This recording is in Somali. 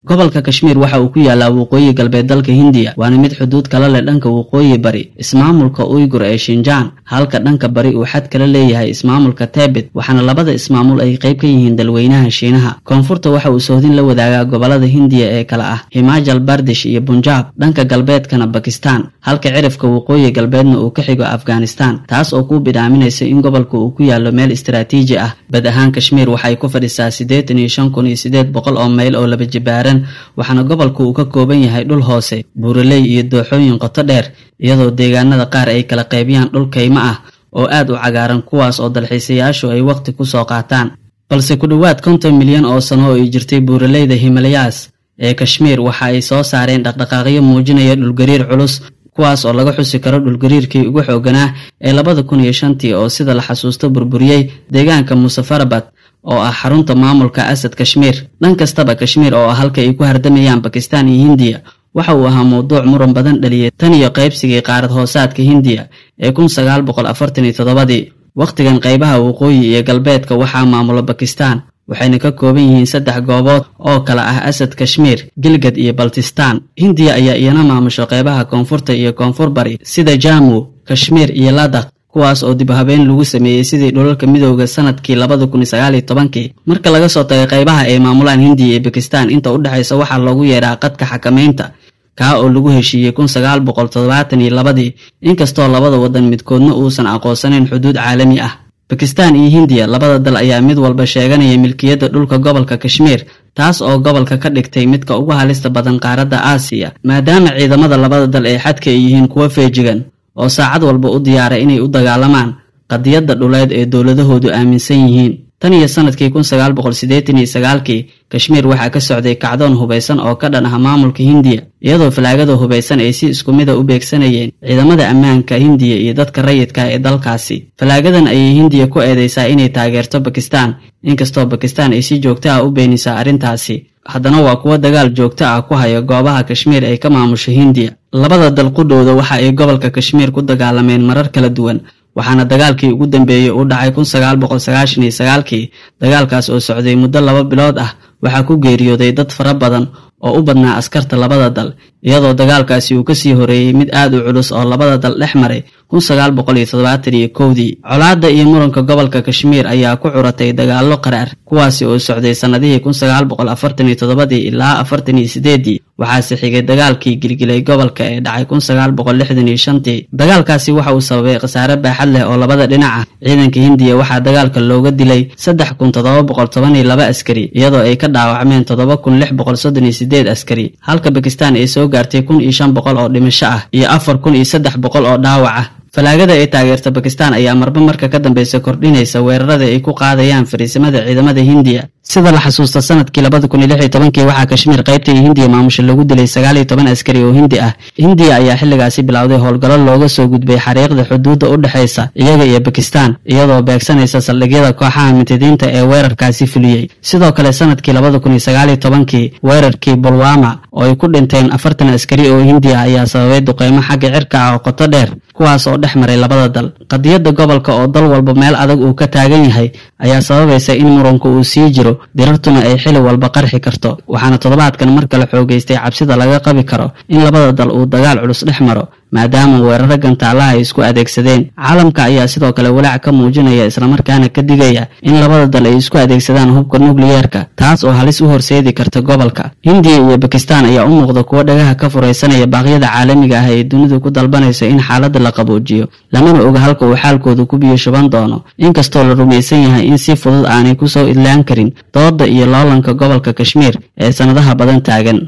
gobolka Kashmir waxa uu ku yaalaa waqooyi galbeed dalka Hindiya waana mid xuduud kala leh dhanka waqooyi bari ismaamulka Uyghur ee Xinjiang halka dhanka bari uu xad kala leeyahay ismaamulka Tibet waxaana labada ismaamul ay qayb ka yihiin dalweynaha Shiinaha koonfurta waxa uu soodin la wadaagaa gobolada Hindiya ee kala ah Himachal Pradesh iyo Punjab dhanka galbeedkana Pakistan halka cirifka waqooyi galbeedna uu ka xigo Afghanistan taas oo ku bidaaminaysa in gobolka uu ku yaalo meel istiraatiiji ah bad ahaan Kashmir waxa ay ku fadhisaa 85,800 oo mayl oo laba jibaaran waxaana gobolku uu ka kooban yahay dhul hoose buuraley iyo dooxooyin qoto dheer iyadoo deegaanada qaar ay kala qaybiyaan dhul kaymo ah oo aad u cagaaran kuwaas oo dalxiisayaashu ay waqti ku soo qaataan balse ku dhawaad 50 milyan oo sano oo ay jirtay buuraleyda Himalayas ee Kashmir waxa ay soo saareen dhaqdhaqaaqyo muujinaya dhul gariir culus kuwaas oo laga xusi karo dhul gariirkii ugu xooganaa ee 2005 oo sida la xasuusto burburiyay deegaanka Muzaffarabad oo ah xarunta maamulka Asad Kashmir dhan kastaba Kashmir oo halka ay ku hardamayaan Pakistan iyo Hindiya waxa uu ahaa mowduuc muran badan dhaliyay tan iyo qaybsigii qaarad hoosaadka Hindiya ee 1947 waqtigan qaybaha waqooyi iyo galbeedka waxaa maamula Pakistan waxayna ka kooban yihiin 3 goobood oo kala ah Asad Kashmir Gilgit iyo Baltistan Hindiya ayaa iyana maamusho qaybaha koonfurta iyo koonfur bari sida Jammu Kashmir iyo Ladakh kuwaas oo dib habeen lagu sameeyay sidii dhulalka midowga sanadkii 2019 marka laga soo tagay qaybaha ay maamulaan Hindiya iyo Pakistan inta u dhaxaysa waxa loogu yeeraa qadka xakameynta ka oo lagu heshiiyay 1972 inkastoo labada wadan midkoodna uusan aqoonsaneyn xuduud caalami ah Pakistan iyo Hindiya labada dal ayaa mid walba sheeganaya milkiyadda dhulka gobolka Kashmir taas oo gobolka ka dhigtay midka ugu halista badan qaaradda Aasiya maadaama ciidamada labada dal ee xadka ay yihiin kuwa feejigan oo saacad walba u diyaaray inay u dagaalamaan qadiyadda dhuleed ee dawladahoodu aaminsan yihiin tan iyo sanadkii 1989 Kashmir waxa ka socday kacdoon hubeysan oo ka dhan ah maamulka Hindiya iyadoo falaagada hubeysan ay si isku mid ah u beegsanayeen ciidamada ammaanka Hindiya iyo dadka rayidka ee dalkaasi falaagadan ay Hindiya ku eedeysaa inay taageerto Pakistan inkastoo Pakistan ay si joogto ah u beenisay arrintaasi haddana waa kuwa dagaal joogto ah ku haya goobaha Kashmir ay ka maamusho Hindiya labada dal qudhooda waxa ay gobolka Kashmir ku dagaalameen marar kala duwan waxaana dagaalkii ugu dambeeyay uu dhacay 1999 dagaalkaas oo socday muddo 2 bilood ah waxa ku geeriyooday dad fara badan oo u badnaa askarta labada dal iyadoo dagaalkaasi uu ka sii horeeyay mid aad u culus oo labada dal dhex maray 1971 colaadda iyo muranka gobolka Kashmir ayaa ku curatay dagaallo qaraar kuwaas oo socday sanadihii 1947 ilaa 48 waxaase xigay dagaalkii gilgilay gobolka ee dhacay 1965 dagaalkaasi waxa uu sababay khasaare baaxad leh oo labada dhinac ah ciidanka Hindiya waxa dagaalka looga dilay 3712 askari iyadoo ay ka dhaawacmeen 7638 askari halka Pakistan ay soo gaartay 1500 oo dhimasho ah iyo 4300 oo dhaawac ah falaagada ay taageerta Pakistan ayaa marba marka ka dambeysay kordhinaysa weerarada ay ku qaadayaan fariisimada ciidamada Hindiya sida la xasuusta sanadkii 2016 waxa Kashmir qaybta Hindiya maamusha lagu dilay 19 askari oo Hindi ah Hindiya ayaa xilligaasi bilowday howlgallo looga soo gudbay xariiqda xuduudda u dhaxaysa iyaga iyo Pakistan iyadoo beegsanaysa saldhigyada kooxaha mitidiinta ee weerarkaasi fuliyay sidoo kale sanadkii 2019 weerarkii Pulwama oo ay ku dhinteen 40 askari oo Hindi ah ayaa sababay duqeymo xagga cirka ah oo qoto dheer kuwaas oo dhex maray labada dal qadiyadda gobolka oo dal walba meel adag uu ka taagan yahay ayaa sababaysa in muranku uu sii jiro dirartuna ay xili walba qarxi karto waxaana toddobaadkan mar kale xoogeystay cabsida laga qabi karo in labada dal uu dagaal culus dhex maro maadaama weerarada gantaalaha ay isku adeegsadeen caalamka ayaa sidoo kale walaac ka muujinaya isla markaana ka digaya in labada dal ay isku adeegsadaan hubka nukliyeerka taas oo halis u horseedi karta gobolka Hindiya iyo Pakistan ayaa u muuqda kuwa dhagaha ka fureysanaya baaqyada caalamiga ah ee dunidu ku dalbanayso in xaaladda la qaboojiyo lamana oga halka uu xaalkoodu ku biyo shuban doono inkastoo la rumaysan yahay in si fudud aanay ku soo idlaan karin dooda iyo loolanka gobolka Kashmir ee sanadaha badan taagan